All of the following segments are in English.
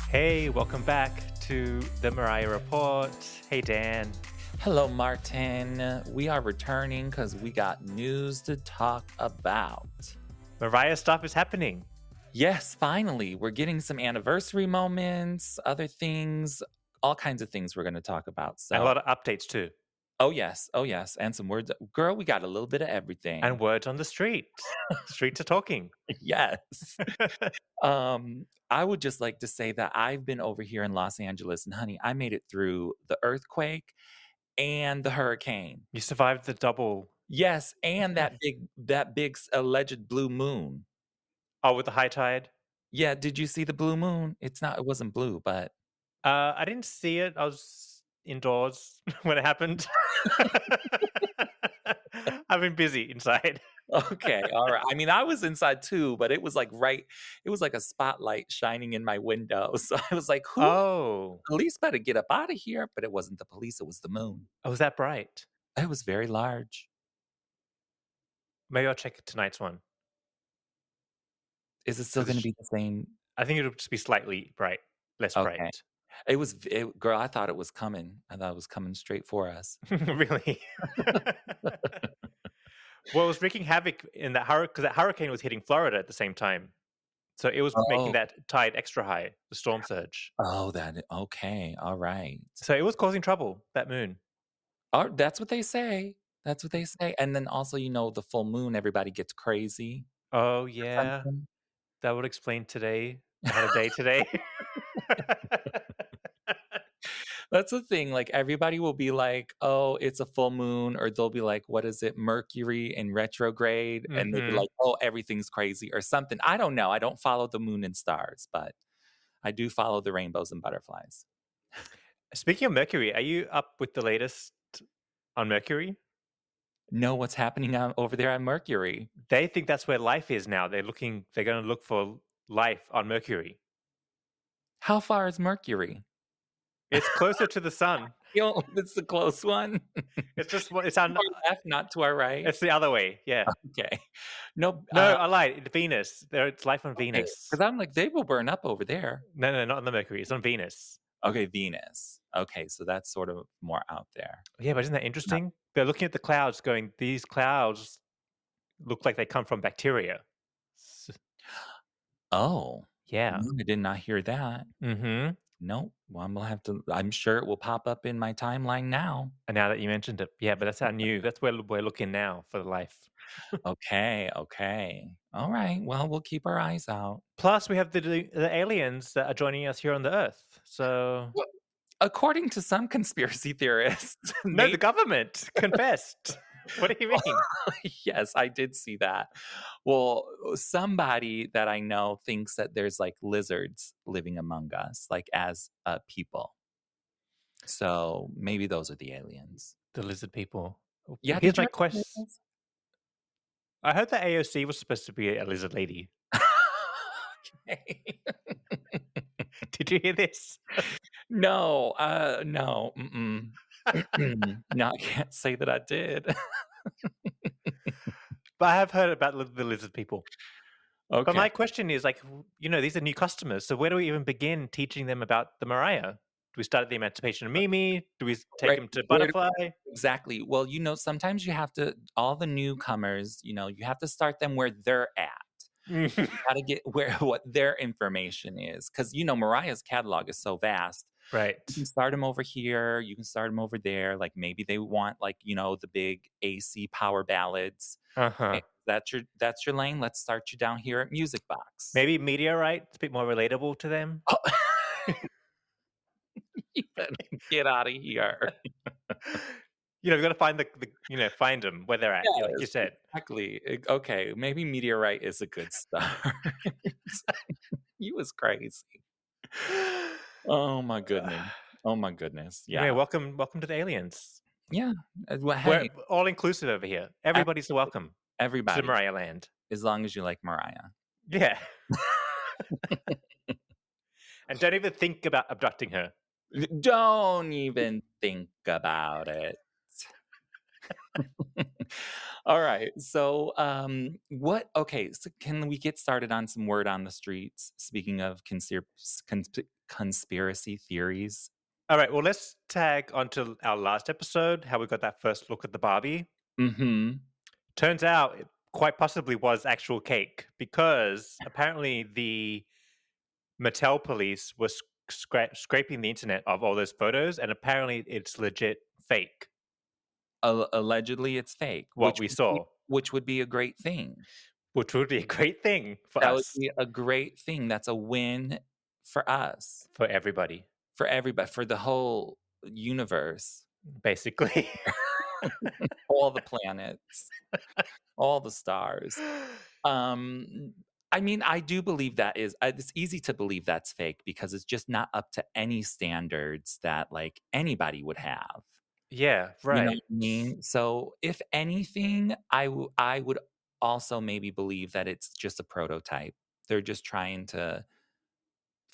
Hey, welcome back to the Mariah Report. Hey, Dan. Hello, Martin. We are returning because we got news to talk about. Mariah stuff is happening. Yes, finally, we're getting some anniversary moments, other things, all kinds of things we're going to talk about. And a So, lot of updates too. oh yes, and some words. Girl, we got a little bit of everything. And words on the street. Streets are talking. Yes. I would just like to say that I've been over here in Los Angeles, and honey, I made it through the earthquake and the hurricane. You survived the double. Yes, and that big alleged blue moon. Oh, with the high tide? Yeah, did you see the blue moon? It wasn't blue, but I didn't see it. I was indoors when it happened. I've been busy inside. okay, all right. I mean, I was inside too, but it was like a spotlight shining in my window. So I was like, who Oh. police better get up out of here. But it wasn't the police, it was the moon. Oh, was that bright? It was very large. Maybe I'll check tonight's one. Is it still 'Cause gonna be the same? I think it'll just be slightly bright. Less Okay. bright. Girl, I thought it was coming. I thought it was coming straight for us. Really? Well, it was wreaking havoc in that hurricane because that hurricane was hitting Florida at the same time. So it was making Oh. that tide extra high, the storm surge. Oh, okay, all right. So it was causing trouble, that moon. Oh, that's what they say. That's what they say. And then also, the full moon, everybody gets crazy Oh, or yeah. something. That would explain today. I had a day today. That's the thing. Like everybody will be like, "Oh, it's a full moon," or they'll be like, "What is it? Mercury in retrograde," and they'll be Mhm. like, "Oh, everything's crazy," or something. I don't know. I don't follow the moon and stars, but I do follow the rainbows and butterflies. Speaking of Mercury, are you up with the latest on Mercury? Know what's happening over there on Mercury? They think that's where life is now. They're gonna look for life on Mercury. How far is Mercury? It's closer to the sun. It's the close one. It's just it's To on our left, not to our right. it's the other way, yeah. Okay. No, No, I lied. Venus. It's life on okay, Venus. because I'm like, they will burn up over there. No, not on the Mercury. It's on Venus. Okay, Venus. Okay, so that's sort of more out there. Yeah, but isn't that interesting? They're looking at the clouds, going, "These clouds look like they come from bacteria." Oh, Yeah. no, I did not hear that. Mm-hmm. Nope. Well, I'm sure it will pop up in my timeline now. And now that you mentioned it, yeah, but that's our new. That's where we're looking now for life. Okay. All right. Well, we'll keep our eyes out. Plus, we have the aliens that are joining us here on the Earth. So, Well, according to some conspiracy theorists, no, maybe the government confessed. What do you mean? yes, I did see that. Well, somebody that I know thinks that there's like lizards living among us, like as people. So maybe those are the aliens. The lizard people. Yeah, Here's did you my ever see question. those? I heard that AOC was supposed to be a lizard lady. Okay. Did you hear this? No, no, no, I can't say that I did. But I have heard about the lizard people. But Okay. my question is like, these are new customers. So where do we even begin teaching them about the Mariah? Do we start at the Emancipation of Mimi? Do we take Right. them to Where do Butterfly? Exactly. Well, sometimes you have to all the newcomers, you have to start them where they're at. Gotta get where what their information is, because Mariah's catalog is so vast. You can Right. start them over here, you can start them over there. Like maybe they want the big AC power ballads. Uh-huh. Okay, that's your lane. Let's start you down here at Music Box. Maybe Meteorite. It's a bit more relatable to them. Oh, you better get out of here. We've got to find find them where they're at, like you Yes, said. exactly. Okay, maybe Meteorite is a good start. You was crazy. Oh my goodness. Oh my goodness. Yeah, Yeah. welcome to the aliens. Yeah. Well, We're hey, all inclusive over here. Everybody's welcome to everybody, Mariah Land. as long as you like Mariah. Yeah. And don't even think about abducting her. Don't even think about it. All right. So, so can we get started on some word on the streets? Speaking of conspiracy theories. All right, well, let's tag onto our last episode, how we got that first look at the Barbie. Mhm. Turns out it quite possibly was actual cake because apparently the Mattel police was scraping the internet of all those photos, and apparently it's legit fake, Allegedly, it's fake, what we saw, which would be a great thing. which would be a great thing for That would us, be a great thing. That's a win for us, for everybody, for everybody, for the whole universe, basically. all the planets, all the stars. Um, I mean, I do believe that is it's easy to believe that's fake because it's just not up to any standards that, like, anybody would have. Yeah, You know right. what I mean? So, if anything, I would also maybe believe that it's just a prototype. They're just trying to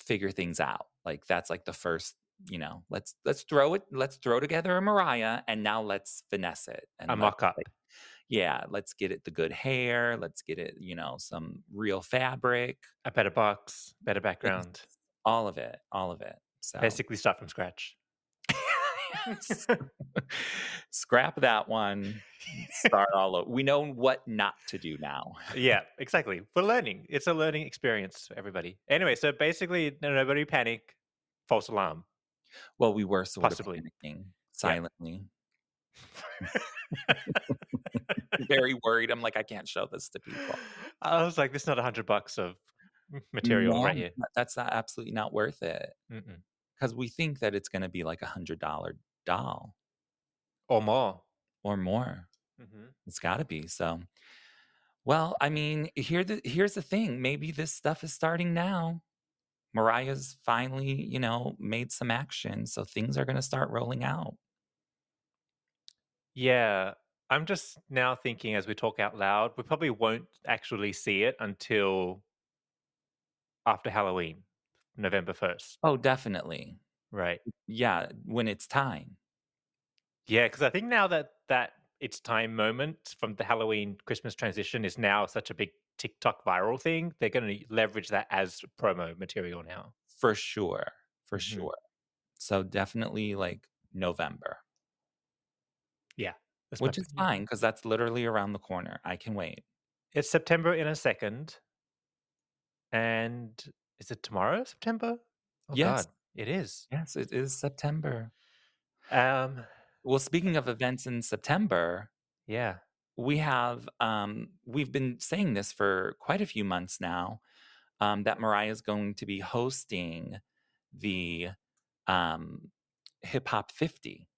figure things out. Like, that's, like, the first, let's throw together a Mariah, and now let's finesse it, A and let's, mock up, like, yeah, let's get it the good hair, let's get it, some real fabric. a better box, better Yes, background. all of it, all of it. So, Basically, start from scratch. yes. Scrap that one, start all over. We know what not to do now. Yeah, exactly. For learning. It's a learning experience for everybody. Anyway, so basically, nobody panic. False alarm, Well, we were sort of possibly. panicking Yeah. silently, very worried. I'm like, "I can't show this to people." I was like, this is not $100 of material No, right here. that's not absolutely not worth it Mm-mm. because we think that it's gonna be like $100 doll Or more. or more. Hmm. It's gotta be, so well, I mean, here's the thing, maybe this stuff is starting now. Mariah's finally, made some action, so things are gonna start rolling out. Yeah. I'm just now thinking as we talk out loud, we probably won't actually see it until after Halloween, November 1st. Oh, definitely. Right. Yeah, when it's time. Yeah, because I think now that it's time moment from the Halloween Christmas transition is now such a big TikTok viral thing, they're gonna leverage that as promo material now. For sure, for Mhm. sure. So, definitely, like, November, Yeah, that's my which p is yeah. fine because that's literally around the corner. I can wait. It's September in a second, and is it tomorrow, September? Oh Yes, god, it is. yes, it is September. Um, Well, speaking of events in September, yeah. we've been saying this for quite a few months now, that Mariah's going to be hosting the, um, Hip Hop 50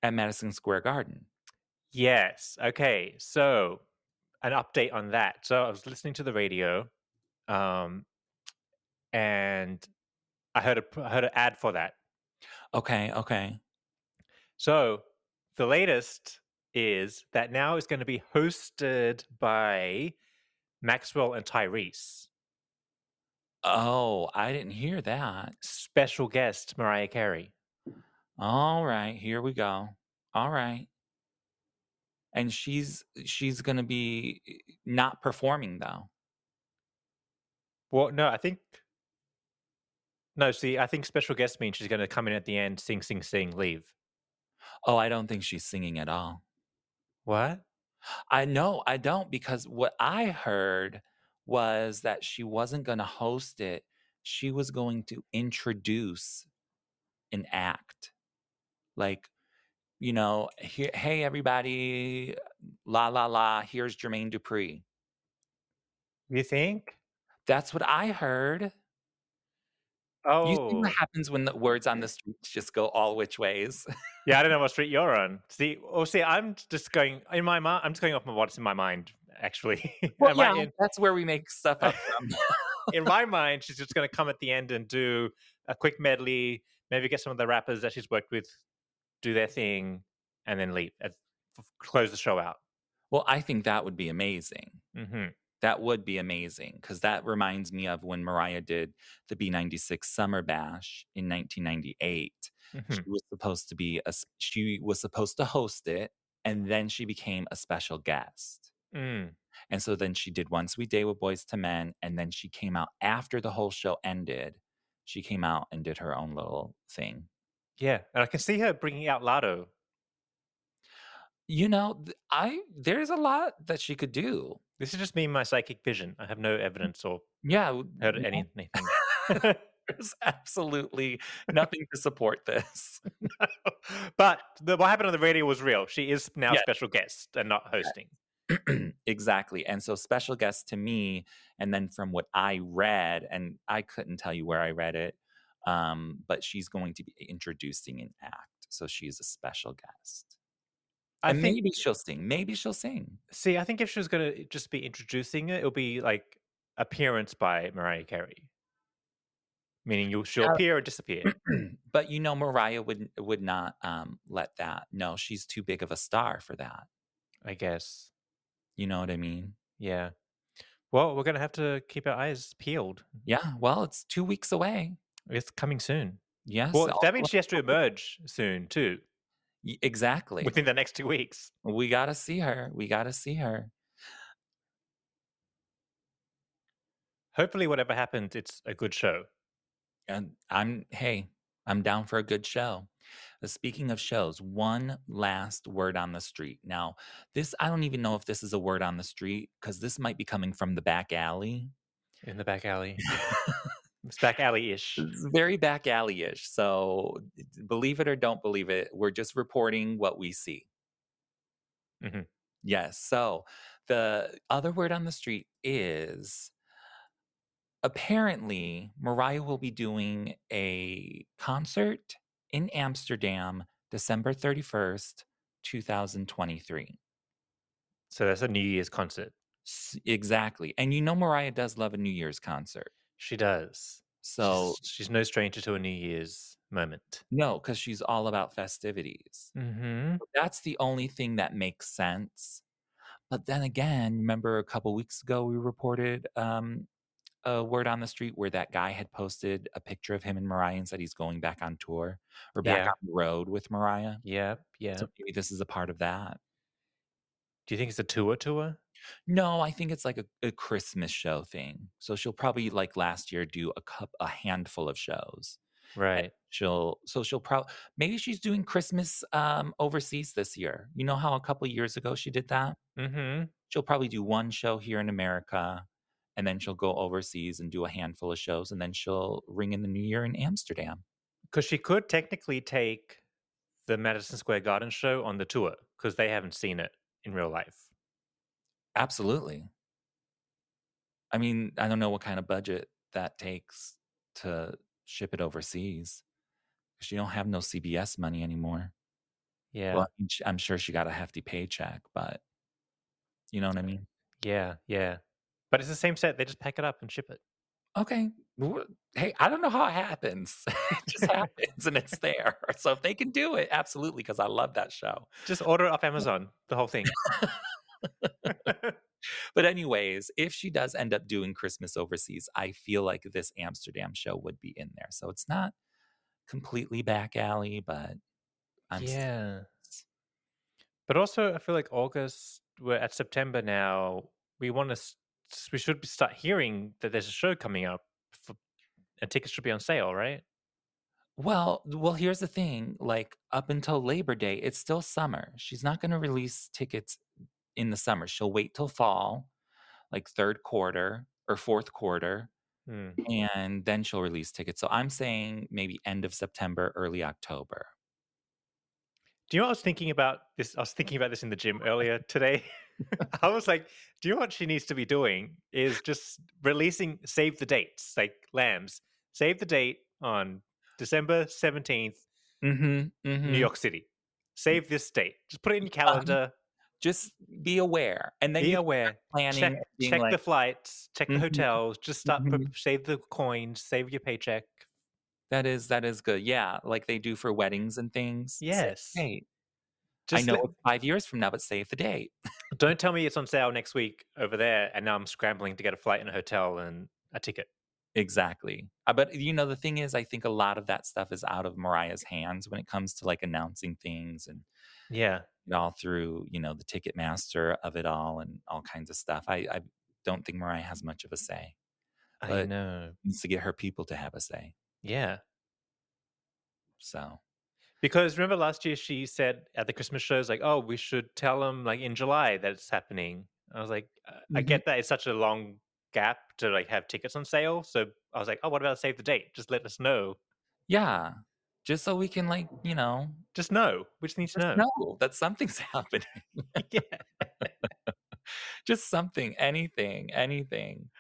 at Madison Square Garden. Yes, okay, so an update on that. So I was listening to the radio, um, and I heard an ad for that. Okay, okay. So the latest is that now it's going to be hosted by Maxwell and Tyrese. Oh, I didn't hear that. Special guest Mariah Carey. Alright, here we go. Alright. And she's gonna be not performing, though. Well, no, I think no. See, I think special guest means she's going to come in at the end, sing, sing, sing, leave. Oh, I don't think she's singing at all. What? I know, I don't, because what I heard was that she wasn't gonna host it. She was going to introduce an act. Like, "Hey, everybody, la, la, la, here's Jermaine Dupri." You think? That's what I heard. You see what Oh, happens when the words on the streets just go all which ways? yeah. I don't know what street you're on. See, I'm just going in my mind. I'm just going off of what's in my mind. Actually, Well, am I yeah, in? that's where we make stuff up from. In my mind, she's just going to come at the end and do a quick medley, maybe get some of the rappers that she's worked with, do their thing, and then leave. Close the show out. Well, I think that would be amazing. Hmm. That would be amazing because that reminds me of when Mariah did the B96 Summer Bash in 1998. Hmm. She was supposed to host it, and then she became a special guest. Mm. And so then she did One Sweet Day with Boys to Men, and then she came out after the whole show ended she came out and did her own little thing. Yeah, and I can see her bringing out Lotto. You know, I there's a lot that she could do. This is just me and my psychic vision. I have no evidence or Yeah, heard anything. there's absolutely nothing to support this. But what happened on the radio was real. She is now Yeah. special guest and not hosting. Exactly. And so special guest to me, and then from what I read, and I couldn't tell you where I read it, but she's going to be introducing an act. So she's a special guest. I And think. maybe she'll sing. Maybe she'll sing. See, I think if she was gonna just be introducing it, it'll be like appearance by Mariah Carey, meaning she'll appear and disappear. But Mariah would not let that. No, she's too big of a star for that. I guess. You know what I mean? Yeah. Well, we're gonna have to keep our eyes peeled. Yeah. Well, it's 2 weeks away. It's coming soon. Yes. Well, that means she has to emerge soon too, Exactly. within the next 2 weeks. We gotta see her. We gotta see her. Hopefully, whatever happens, it's a good show. And I'm down for a good show. Speaking of shows, one last word on the street. Now, this I don't even know if this is a word on the street because this might be coming from the back alley. In the back alley. It's back alley-ish. It's very back alley-ish. So believe it or don't believe it, we're just reporting what we see. Mhm. Yes. So the other word on the street is apparently Mariah will be doing a concert in Amsterdam December 31st, 2023. So that's a New Year's concert. Exactly. And Mariah does love a New Year's concert. She does. So, She's no stranger to a New Year's moment. no, because she's all about festivities. Mhm. That's the only thing that makes sense. But then again, remember a couple weeks ago we reported a word on the street where that guy had posted a picture of him and Mariah and said he's going back on tour or back Yeah. on the road with Mariah. Yep, So yep. maybe this is a part of that. Do you think it's a tour? No, I think it's like a Christmas show thing. So she'll probably like last year do a handful of shows. And Right. she'll probably maybe she's doing Christmas overseas this year. You know how a couple years ago she did that? Mhm. She'll probably do one show here in America and then she'll go overseas and do a handful of shows and then she'll ring in the new year in Amsterdam. Because she could technically take the Madison Square Garden show on the tour because they haven't seen it in real life. Absolutely. I mean, I don't know what kind of budget that takes to ship it overseas. She don't have no CBS money anymore. Well, Yeah. I mean, I'm sure she got a hefty paycheck, but you know what I mean? Yeah, yeah. But it's the same set, they just pack it up and ship it. Okay. Hey, I don't know how it happens. It just happens and it's there. So if they can do it, absolutely, because I love that show. Just order it off Amazon, the whole thing. But anyways, if she does end up doing Christmas overseas, I feel like this Amsterdam show would be in there. So it's not completely back alley, but I'm Yeah. But also, I feel like August, we're at September now. We should start hearing that there's a show coming up, and tickets should be on sale, right? well, here's the thing, like, up until Labor Day, it's still summer. She's not gonna release tickets in the summer. She'll wait till fall, like 3rd quarter or 4th quarter, Hmm. and then she'll release tickets. So I'm saying maybe end of September, early October. Do you know what I was thinking about this? I was thinking about this in the gym earlier today. I was like, do you know what she needs to be doing? Is just releasing save the dates, like lambs. Save the date on December 17th, Mhm, New mhm. York City. Save this date. Just put it in your Um, calendar. just be aware, and then Be you can start aware. planning and being Check the like, flights, check the "Mhm, hotels. Just mhm." save the coins, save your paycheck. That is good. Yeah, like they do for weddings and things. Save the Yes. date. I Just know it's 5 years from now, but save the date. don't tell me it's on sale next week over there, and now I'm scrambling to get a flight and a hotel and a ticket. Exactly. But, the thing is, I think a lot of that stuff is out of Mariah's hands when it comes to, like, announcing things and Yeah, all through, the Ticketmaster of it all and all kinds of stuff. I don't think Mariah has much of a say, I but know. needs to get her people to have a say. Yeah. So, Because remember last year she said at the Christmas shows, like, "Oh, we should tell them like in July that it's happening." I was like, I mhm. get that it's such a long gap to like have tickets on sale, so I was like, "Oh, what about save the date? Just let us know. Yeah. Just so we can, like, Just know. We just need to just know." know that something's happening. Yeah. Just something, anything, anything.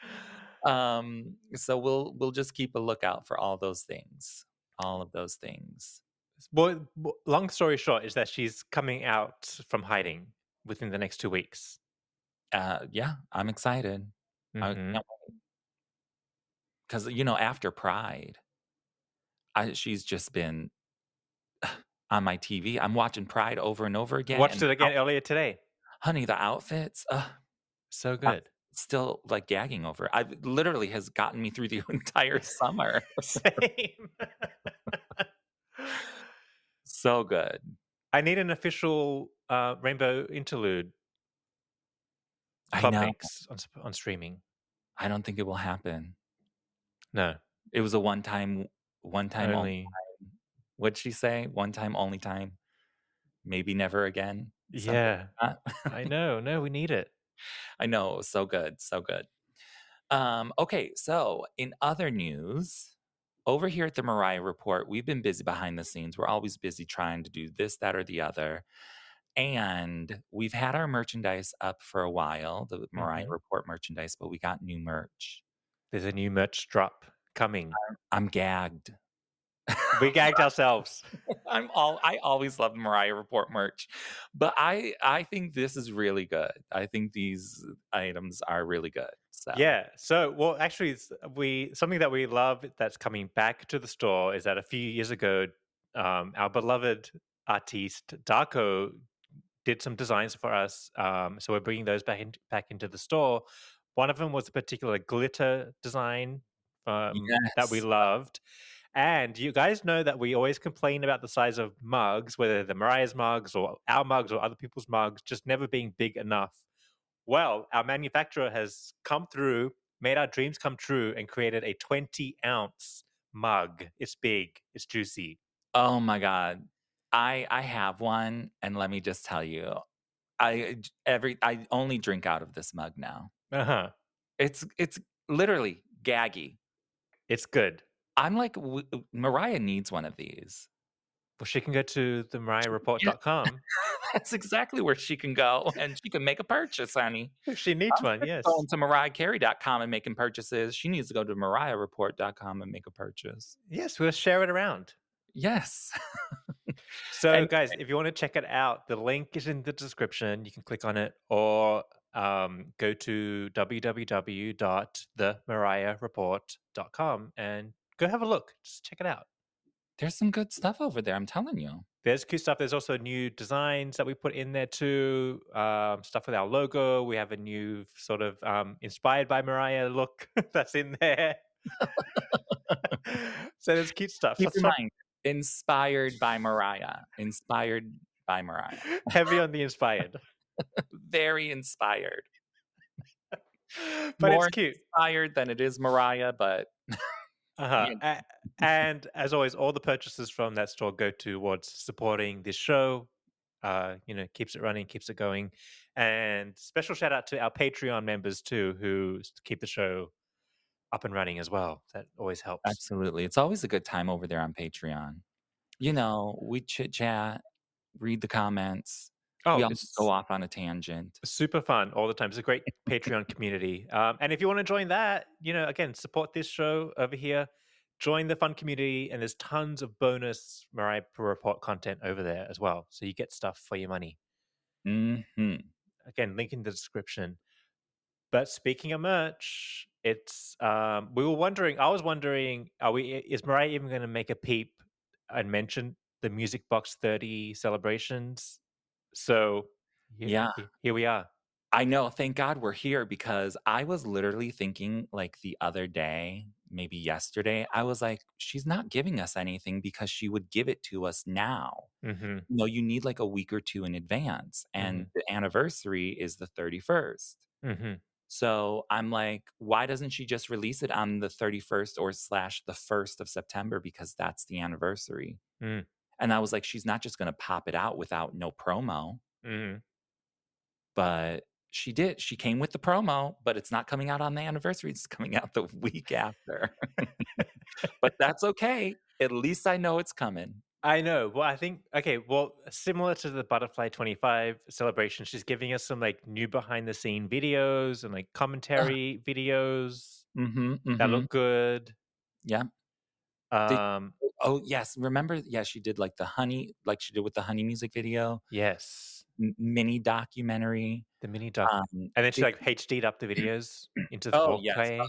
So we'll just keep a lookout for all those things. All of those things. Well, long story short is that she's coming out from hiding within the next 2 weeks. Yeah, I'm excited. I Mhm. can't 'cause, after Pride, she's just been on my TV. I'm watching Pride over and over again, Watched and it again earlier today. honey, the outfits, So I'm good. still, like, gagging over it. I've literally has gotten me through the entire summer. Same. So good. I need an official, Rainbow Interlude I club know. mix on streaming. I don't think it will happen. No, It was a one time only only what'd she say? One time, only time, maybe never again, something yeah, like that. I know, no, we need it. I know, so good, so good. Okay, so in other news, over here at the Mariah Report, we've been busy behind the scenes. We're always busy trying to do this, that, or the other. And we've had our merchandise up for a while, the Mariah Mhm. Report merchandise, but we got new merch. There's a new merch drop coming. I'm gagged. We gagged ourselves. I always love Mariah Report merch, but I think this is really good. I think these items are really good. So, Yeah, so, well, actually, we something that we love that's coming back to the store is that a few years ago, our beloved artiste, Darko, did some designs for us, so we're bringing those back into the store. One of them was a particular glitter design, that we yes. loved, and you guys know that we always complain about the size of mugs, whether they're Mariah's mugs or our mugs or other people's mugs, just never being big enough. Well, our manufacturer has come through, made our dreams come true, and created a 20-ounce mug. It's big, it's juicy. Oh my god. I have one, and let me just tell you, I only drink out of this mug now. Uh-huh. It's literally gaggy. It's good. I'm like, Mariah needs one of these. Well, she can go to the Yeah, mariahreport.com that's exactly where she can go, and she can make a purchase, honey. if she needs I'm one, sick of going yes. to mariahcarey.com and making purchases. She needs to go to mariahreport.com and make a purchase. Yes, we'll share it around. Yes. So, And guys, if you want to check it out, the link is in the description. You can click on it or go to www.themariahreport.com and go have a look. Just check it out. there's some good stuff over there, I'm telling you. There's cute stuff. There's also new designs that we put in there too. Stuff with our logo. We have a new sort of inspired by Mariah look that's in there. So there's cute stuff. So Keep in stop mind, inspired by Mariah. Inspired by Mariah. heavy on the inspired, Very inspired. but it's More cute. inspired than it is Mariah, but Uh-huh. you And as always, all the purchases from that store go towards supporting this show. Keeps it running, keeps it going. And special shout out to our Patreon members too, who keep the show up and running as well. That always helps. absolutely. It's always a good time over there on Patreon. We chit chat, read the comments. We Oh, always go it's off on a tangent. super fun all the time. It's a great Patreon community. And if you want to join that, again, support this show over here. Join the fun community, and there's tons of bonus Mariah Report content over there as well. So you get stuff for your money. Mhm. Again, link in the description. But speaking of merch, it's I was wondering, is Mariah even going to make a peep and mention the Music Box 30 celebrations? So Yeah. here we are. I know, thank God we're here because I was literally thinking, like, the other day, maybe yesterday, I was like, "She's not giving us anything because she would give it to us now." Hmm. You need, like, a week or 2 in advance, Hmm. and the anniversary is the 31st. Hmm. So I'm like, why doesn't she just release it on the 31st or slash the 1st of September because that's the anniversary? Mm, And I was like, she's not just gonna pop it out without no promo, mhm. but she did. She came with the promo, but it's not coming out on the anniversary. It's coming out the week after. But that's okay. At least I know it's coming. I know. Well, I think okay, well, similar to the Butterfly 25 celebration, she's giving us some, like, new behind the scene videos and, like, Ugh. commentary videos Mhm, that mhm. look good. Yeah. Did Um, Oh, yes, remember yeah, she did, like, the Honey like she did with the Honey music video, yes, mini documentary. the mini doc, and then she, Did like, HD'd up the videos into the Oh, yes. 4K.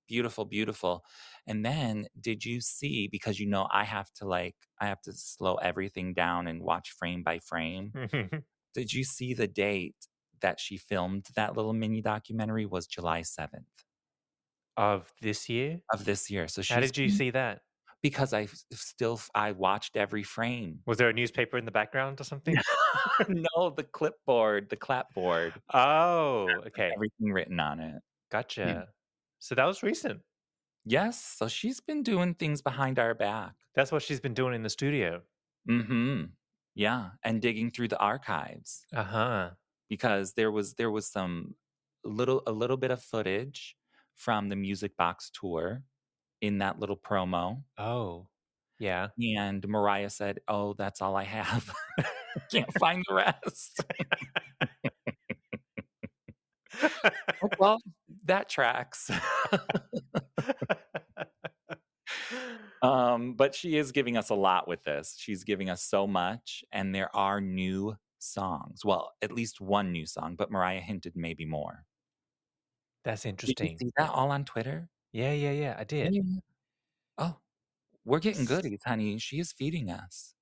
Beautiful, beautiful. And then did you see because, I have to slow everything down and watch frame by frame. Did you see the date that she filmed that little mini documentary was July 7th Of this year? of this year. So How she's did you see that? because I watched every frame. Was there a newspaper in the background or something? No, the clapboard Oh, with okay. everything written on it. Yeah. Gotcha. So that was recent. Yes, so she's been doing things behind our back. That's what she's been doing in the studio. Mhm. Yeah, and digging through the archives Uh-huh. because there was some a little bit of footage from the Music Box tour in that little promo, Oh, yeah. and Mariah said, "Oh, that's all I have. Can't find the rest." Like, well, that tracks. But she is giving us a lot with this. She's giving us so much, and there are new songs. Well, at least one new song, but Mariah hinted maybe more. That's Did you interesting. see that all on Twitter? Yeah, yeah, yeah, I Yeah, did. yeah, yeah. Oh, we're getting S goodies, honey. She is feeding us.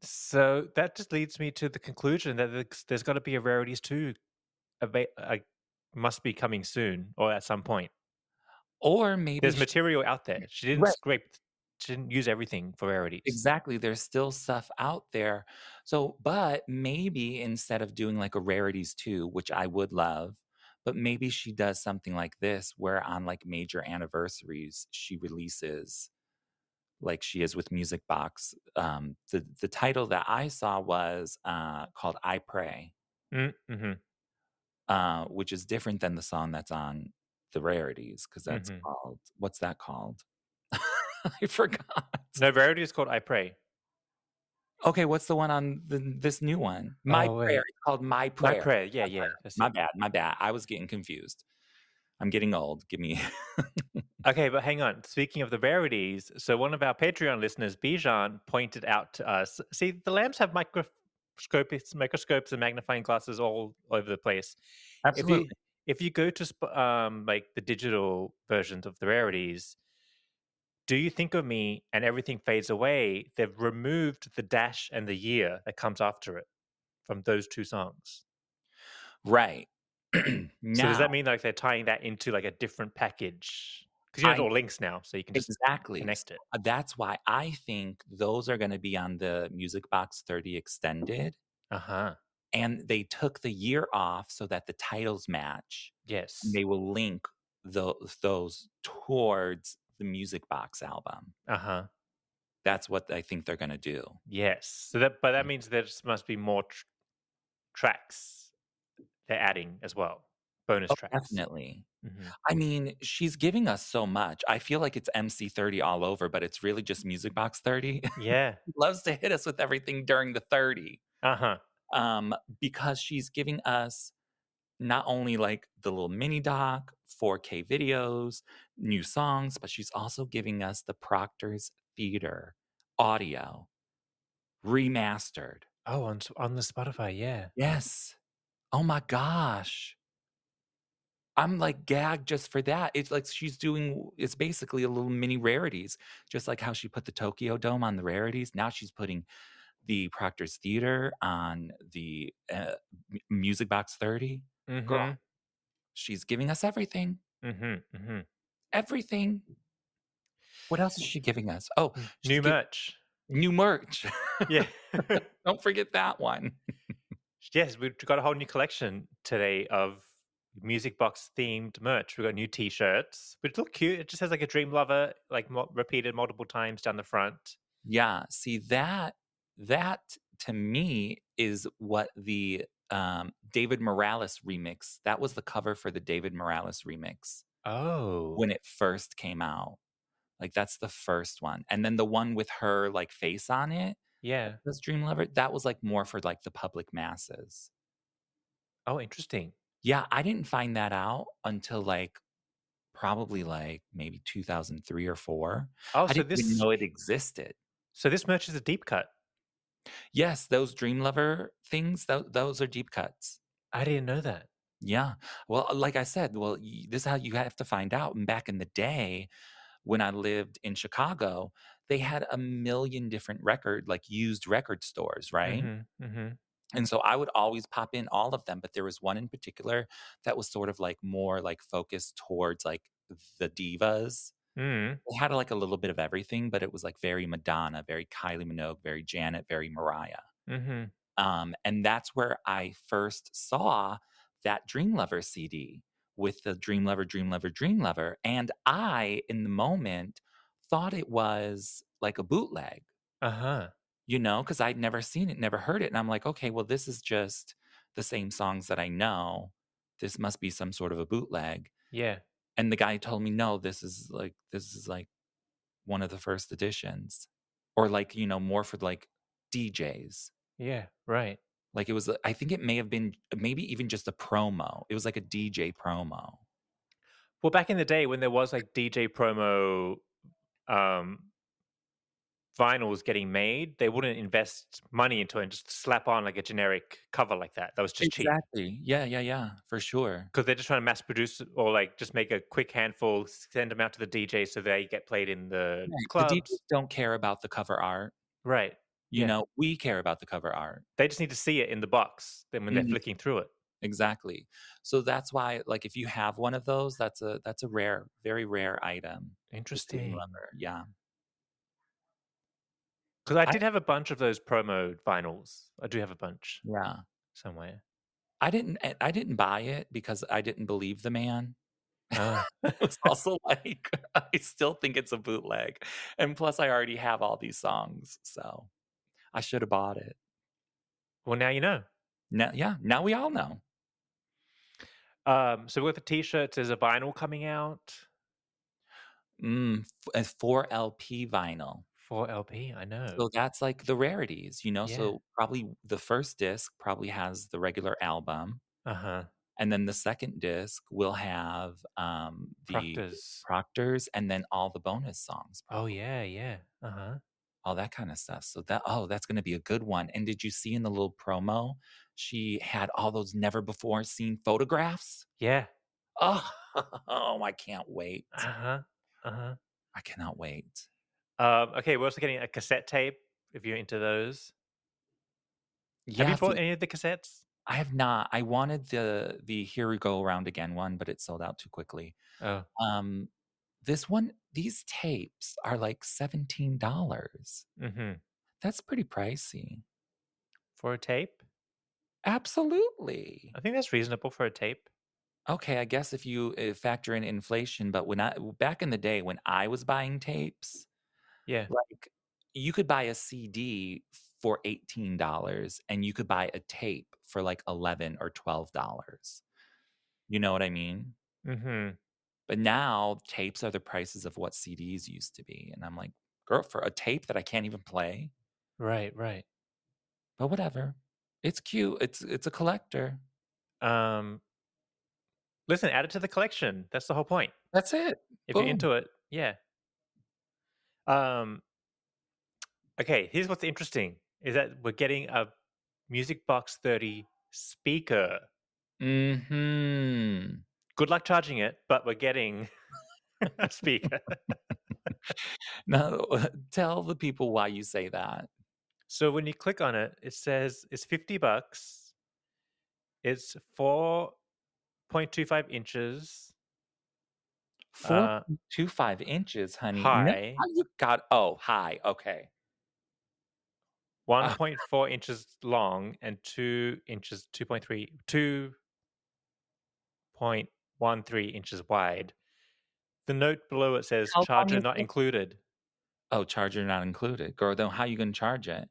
so that just leads me to the conclusion that there's gotta be a Rarities 2 must be coming soon or at some point. Or maybe There's she material out there. Right, She didn't use everything for Rarities. exactly. There's still stuff out there. So, but maybe instead of doing like a rarities too, which I would love, but maybe she does something like this where on like major anniversaries, she releases like she is with Music Box. The title that I saw was called "I Pray," Mhm, which is different than the song that's on the rarities because that's mhm. called what's that called? I forgot. No, Rarity is called I Pray. Okay, what's the one on this new one? My Oh, Prayer. wait. It's called My My Prayer. Prayer. Yeah, My yeah, Prayer. that's My it. bad, my bad. I was getting confused. I'm getting old. Give me Okay, but hang on. Speaking of the rarities, so one of our Patreon listeners, Bijan, pointed out to us. See, the lamps have microscopes and magnifying glasses all over the place. If you Absolutely. if you go to like the digital versions of the rarities, "Do You Think of Me" and "Everything Fades Away," they've removed the dash and the year that comes after it from those two songs. Right. So does Now, that mean like they're tying that into like a different package? Because it's I all links now, so you can just exactly. So, connect it. that's why I think those are gonna be on the Music Box 30 extended, Uh huh. and they took the year off so that the titles match, and Yes. they will link those towards the Music Box album. Uh-huh. That's what I think they're gonna do. Yes. So that means there just must be more tracks they're adding as well. Bonus Oh, tracks. definitely. Mhm. I mean, she's giving us so much. I feel like it's MC30 all over, but it's really just Music Box 30. Yeah. Loves to hit us with everything during the 30. Uh-huh. Because she's giving us not only like the little mini doc, 4K videos, new songs, but she's also giving us the Proctor's Theater audio remastered. Oh, on the Spotify, yeah. Yes. Oh my gosh. I'm, like, gagged just for that. It's like she's doing it's basically a little mini rarities, just like how she put the Tokyo Dome on the rarities, now she's putting the Proctor's Theater on the, M Music Box 30. Girl, Mhm. she's giving us everything. Mhm. Mhm. Everything. What else is she giving us? Oh, she's New giving merch. new merch. Yeah. Don't forget that one. Yes, we've got a whole new collection today of music box themed merch. We got new T-shirts, which look cute. It just has like a Dream Lover, like repeated multiple times down the front. Yeah, see that to me is what the, David Morales remix that was the cover for the David Morales remix Oh, when it first came out. Like, that's the first one, and then the one with her, like, face on it, that yeah. says Dream Lover, that was, like, more for, like, the public masses. Oh, interesting. Yeah, I didn't find that out until, like, probably, like, maybe 2003 or 4. Oh, I so didn't even this know it existed. so this merch is a deep cut. Yes, those Dream Lover things, those are deep cuts. I didn't know that. Yeah. Well, like I said, well, this is how you have to find out. And back in the day, when I lived in Chicago, they had a million different like used record stores, right? Mhm, mhm. And so I would always pop in all of them, but there was one in particular that was sort of like more like focused towards like the divas. Mm, It had like a little bit of everything, but it was like very Madonna, very Kylie Minogue, very Janet, very Mariah. mhm. And that's where I first saw that Dream Lover CD with the Dream Lover, Dream Lover, Dream Lover. And I, in the moment, thought it was like a bootleg, Uh-huh. because I'd never seen it, never heard it. And I'm like, okay, well, this is just the same songs that I know. This must be some sort of a bootleg. Yeah, And the guy told me, no, this is like one of the first editions. Or like, more for like DJs. yeah, right. Like, it was I think it may have been maybe even just a promo. It was like a DJ promo. Well, back in the day when there was, like, DJ promo, um, vinyls getting made, they wouldn't invest money into it and just slap on, like, a generic cover like that. That was just cheap Exactly. Yeah, yeah, yeah, for sure. because 'cause they're just trying to mass produce it or, like, just make a quick handful, send them out to the DJ so they get played in the Right, the DJs clubs. don't care about the cover art, Right. Yeah. we care about the cover art. They just need to see it in the box then when they're Mhm, flicking through it. exactly. So that's why, like, if you have one of those, that's a rare, very rare item, the Dream Interesting. Lover, yeah. Because I I did have a bunch of those promo vinyls. I do have a bunch yeah. somewhere. I didn't buy it because I didn't believe the man. Oh. It was also like, I still think it's a bootleg, and plus I already have all these songs, so I should have bought it. Well, now you know. Now yeah, now we all know. So with the T-shirts, there's a vinyl coming out. A 4 LP vinyl. For LP, I know. So that's like the rarities, Yeah. so probably the first disc probably has the regular album, Uh-huh. and then the second disc will have, the Proctors. Proctors and then all the bonus songs Oh, probably, yeah, yeah. Uh-huh. all that kinda stuff, so that's gonna be a good one, and did you see in the little promo, she had all those never before seen photographs? Yeah. Oh, oh, I can't wait. Uh-huh. Uh-huh. I cannot wait. Okay, we're also getting a cassette tape, if you're into those. Have you Yeah, bought see, any of the cassettes? I have not. I wanted the Here We Go Around Again one, but it sold out too quickly. Oh. Um, these tapes are like $17. Mhm. That's pretty pricey. For a tape? Absolutely. I think that's reasonable for a tape. Okay, I guess if you factor in inflation, but back in the day when I was buying tapes, Yeah. like you could buy a CD for $18 and you could buy a tape for like 11 or $12. You know what I mean? Mhm. But now tapes are the prices of what CDs used to be, and I'm like, "Girl, for a tape that I can't even play?" Right, right. But whatever. It's cute. It's a collector. Um, listen, add it to the collection. That's the whole point. That's it. If you're Boom. into it, yeah. Um, okay, here's what's interesting is that we're getting a Music Box 30 speaker. Mhm. Good luck charging it, but we're getting a speaker. Now, tell the people why you say that. So when you click on it, it says it's $50. It's 4.25 inches 4.25 inches, honey. No, high, how you got high, okay. Uh, 1.4 inches long, and 2 inches, 2.3, 2.3 2.13 inches wide. The note below it says How long charger is not it? included, Oh, charger not included. Girl, then how you gonna charge it?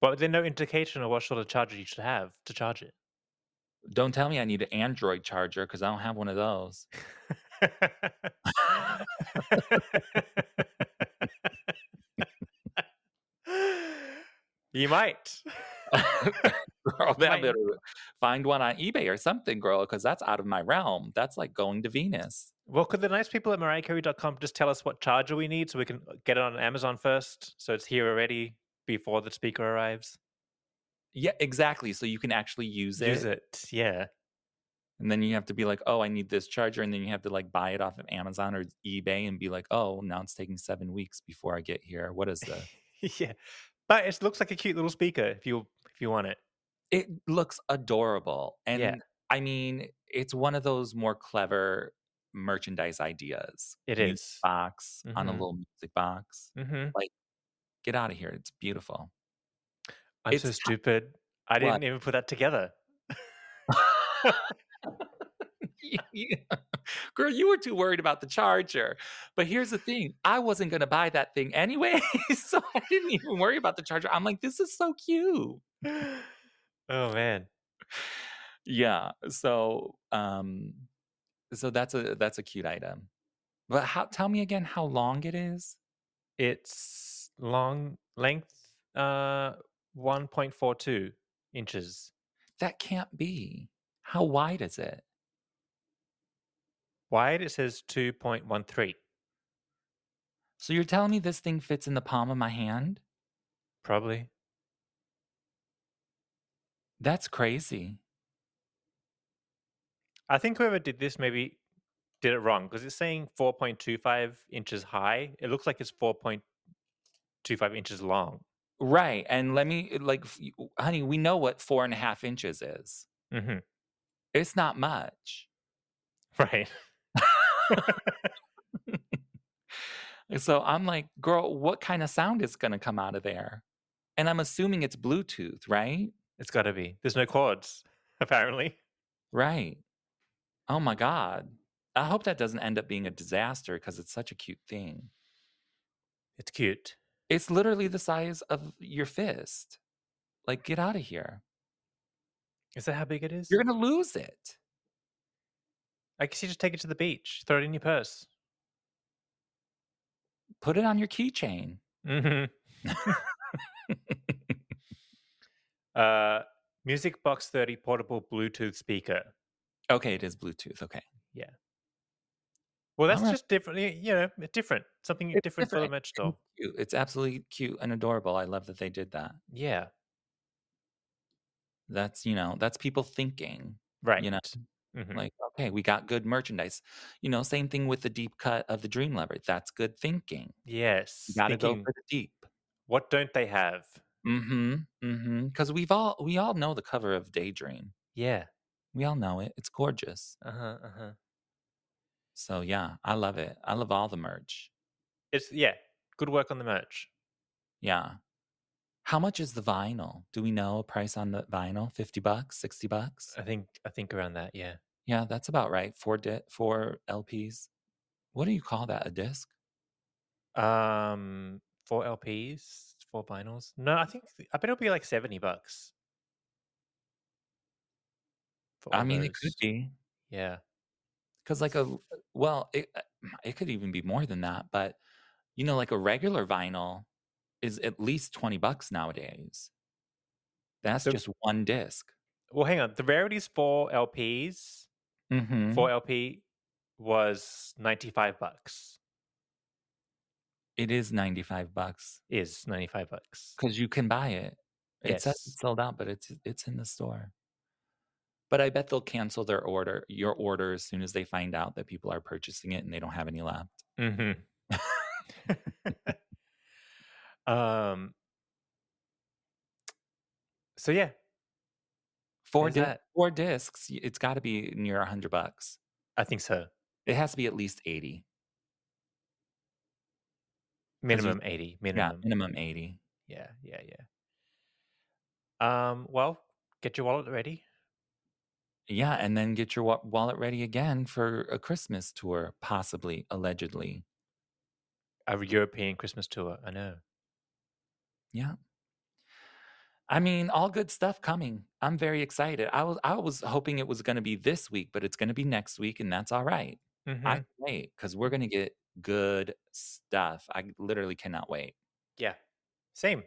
but there's no indication of what sort of charger you should have to charge it. Don't tell me I need an Android charger because I don't have one of those. You might. Girl, You that might. better find one on eBay or something, girl, because that's out of my realm. That's like going to Venus. Well, could the nice people at mariahcarey.com just tell us what charger we need so we can get it on Amazon first, so it's here already before the speaker arrives? Yeah, exactly. So you can actually use Use it. it, yeah. And then you have to be like, "Oh, I need this charger," and then you have to, like, buy it off of Amazon or eBay and be like, "Oh, now it's taking 7 weeks before I get here. What is this?" Yeah, but it looks like a cute little speaker if you want it. It looks adorable, Yeah, and, I mean, it's one of those more clever merchandise ideas. it Music is. box on a Mhm, little music box. mhm. Like, get out of here, it's beautiful. I'm so It's ti stupid. I What? didn't even put that together. You Girl, you were too worried about the charger. But here's the thing, I wasn't gonna buy that thing anyway, so I didn't even worry about the charger. I'm like, "This is so cute." Oh, man. Yeah, so that's a cute item. But how tell me again how long it is? It's length, 1.42 inches. That can't be. How wide is it? Wide, it says 2.13. So you're telling me this thing fits in the palm of my hand? Probably. That's crazy. I think whoever did this maybe did it wrong because it's saying 4.25 inches high. It looks like it's 4.25 inches long. Right, and let me like, honey, we know what 4.5 inches is. Mhm. It's not much. Right. So I'm like, "Girl, what kinda sound is gonna come out of there?" And I'm assuming it's Bluetooth, right? It's gotta be. There's no cords, apparently. Right. Oh my god. I hope that doesn't end up being a disaster because it's such a cute thing. It's cute. It's literally the size of your fist. Like, get out of here. Is that how big it is? You're gonna lose it. I guess you just take it to the beach, throw it in your purse. Put it on your keychain. Mhm. Uh, Music Box 30 portable Bluetooth speaker. Okay, it is Bluetooth, okay. Yeah. Well, that's Alright. just different, different. Something It's different for the different merch and store. cute. It's absolutely cute and adorable. I love that they did that. Yeah. That's people thinking, Right. you know? Mhm. Like, okay, we got good merchandise. Same thing with the deep cut of the Dream Lever. That's good thinking. You Yes. gotta go Thinking, for the deep. what don't they have? Mhm, mhm. Because we all know the cover of Daydream. Yeah. We all know it. It's gorgeous. Uh-huh, uh-huh. So, yeah, I love it. I love all the merch. Yeah, good work on the merch. Yeah. How much is the vinyl? Do we know a price on the vinyl? 50 bucks, 60 bucks? I think around that, yeah. Yeah, that's about right. 4 LPs. What do you call that? A disc? 4 LPs, 4 vinyls. No, I bet it'll be like $70 for I all mean, it could those. be. Yeah. 'Cause well, it could even be more than that, but, like a regular vinyl is at least 20 bucks nowadays. That's The just 1 disc. Well, hang on. The Rarity's 4 LPs, 4 Mhm. LP was $95. It is 95 bucks Is $95. 'cause you can buy it. It says Yes. it's sold out, but it's in the store. But I bet they'll cancel your order as soon as they find out that people are purchasing it and they don't have any left. Mhm. Um, so yeah, 4 there's di that. 4 discs, it's gotta be near 100 bucks. I think so. It has to be at least 80 'cause you Minimum 80, yeah, minimum. minimum 80. Yeah, yeah, yeah. Well, get your wallet ready. Yeah, and then get your wallet ready again for a Christmas tour, possibly, allegedly. A European Christmas tour. I know. Yeah. I mean, all good stuff coming. I'm very excited. I was hoping it was gonna be this week, but it's gonna be next week, and that's all right. I Mm-hmm. can wait because we're gonna get good stuff. I literally cannot wait. Yeah. Same.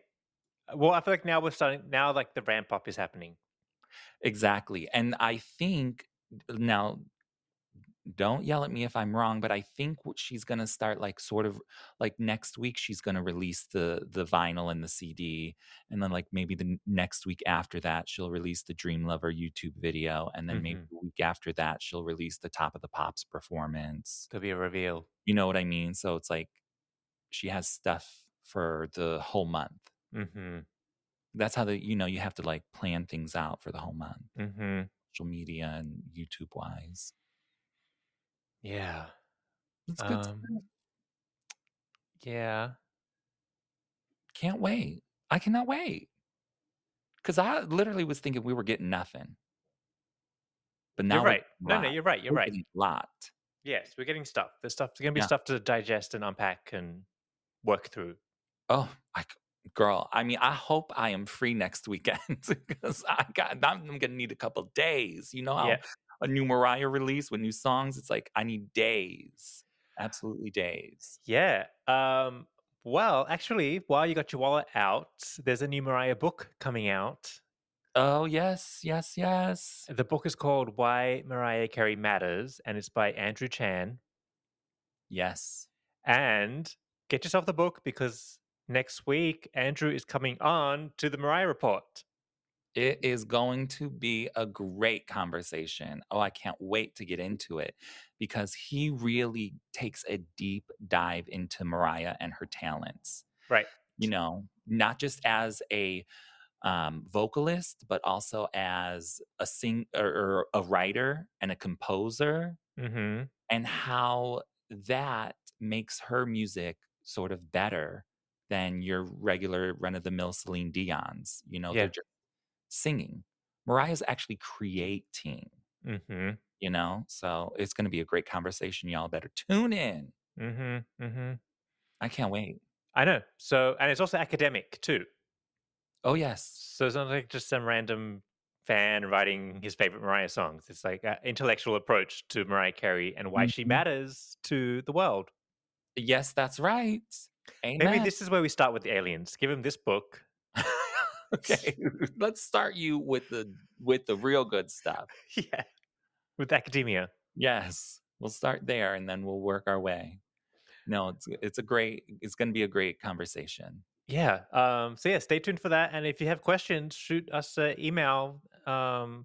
Well, I feel like now we're starting. Now, like the ramp up is happening. Exactly, and I think now don't yell at me if I'm wrong, but I think what she's gonna start, like, sort of like, next week, she's gonna release the vinyl and the CD, and then, like, maybe the next week after that, she'll release the Dream Lover YouTube video, and then maybe Mm-hmm. the week after that, she'll release the Top of the Pops performance. There'll be a reveal. You know what I mean? So it's like she has stuff for the whole month. Mm-hmm. That's how you have to, like, plan things out for the whole month, Mm-hmm. social media and YouTube-wise. Yeah. It's good Um. stuff. Yeah. Can't wait. I cannot wait. 'Cause I literally was thinking we were getting nothing, but You're now we're right. getting a No, no, lot. you're right. You're We're right. getting a lot. Yes, we're getting stuff. There's going to be Yeah. stuff to digest and unpack and work through. Oh, girl, I mean, I hope I am free next weekend because I'm gonna need a couple days. You know Yeah. how a new Mariah release with new songs, it's like, I need days. Absolutely days. Yeah. Well, actually, while you got your wallet out, there's a new Mariah book coming out. Oh, yes, yes, yes. The book is called Why Mariah Carey Matters, and it's by Andrew Chan. Yes. And get yourself the book because next week, Andrew is coming on to the Mariah Report. It is going to be a great conversation. Oh, I can't wait to get into it because he really takes a deep dive into Mariah and her talents. Right. Not just as a vocalist, but also as or a writer and a composer, Mm-hmm. and how that makes her music sort of better than your regular run of the mill Celine Dion's. They're Yeah. just singing. Mariah's actually creating, Mm-hmm. So it's going to be a great conversation. Y'all better tune in. Mm-hmm. Mm-hmm. I can't wait. I know. So, and it's also academic too. Oh, yes. So it's not like just some random fan writing his favorite Mariah songs. It's like an intellectual approach to Mariah Carey and why she Mhm. matters to the world. Yes, that's right. Maybe Amen. this is where we start with the aliens. Give him this book. Okay, let's start you with the real good stuff. Yeah, with academia. Yes, we'll start there and then we'll work our way. No, it's going to be a great conversation. Yeah. So yeah, stay tuned for that. And if you have questions, shoot us an email.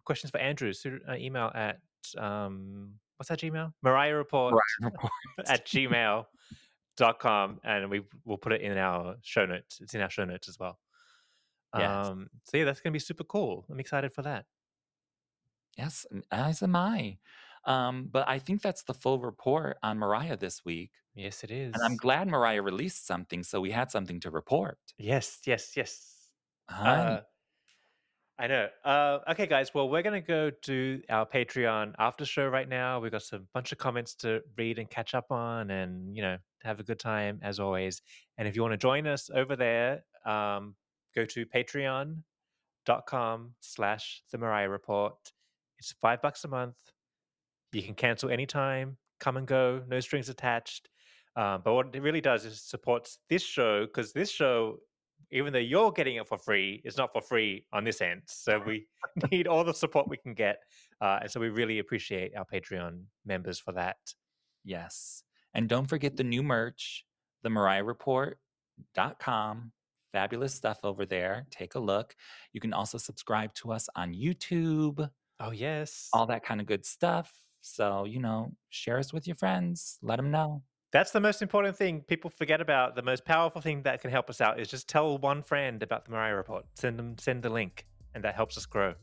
Questions for Andrew. Shoot an email at what's that Gmail? Mariah Report Right. Report. at gmail.com, and we will put it in our show notes. It's in our show notes as well. Yes. So yeah, that's gonna be super cool. I'm excited for that. Yes, as am I. But I think that's the full report on Mariah this week. Yes, it And I'm is. glad Mariah released something, so we had something to report. Yes, yes, yes. Honey. Uh, I know. Okay, guys. Well, we're gonna go to our Patreon after show right now. We've got some bunch of comments to read and catch up on, and have a good time as always. And if you want to join us over there, go to patreon.com/the Mariah Report. It's $5 a month. You can cancel anytime, come and go, no strings attached. But what it really does is supports this show because this show, even though you're getting it for free, it's not for free on this end. So we need all the support we can get. And so we really appreciate our Patreon members for that. Yes. And don't forget the new merch, the MariahReport.com. Fabulous stuff over there. Take a look. You can also subscribe to us on YouTube, Oh, yes. all that kind of good stuff. So, share us with your friends. Let them know. That's the most important thing people forget about. The most powerful thing that can help us out is just tell one friend about the Mariah Report. Send the link, and that helps us grow.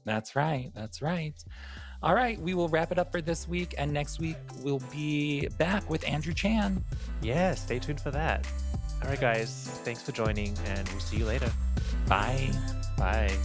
That's right. That's right. All right. We will wrap it up for this week. And next week, we'll be back with Andrew Chan. Yeah, stay tuned for that. All right, guys. Thanks for joining, and we'll see you later. Bye. Bye.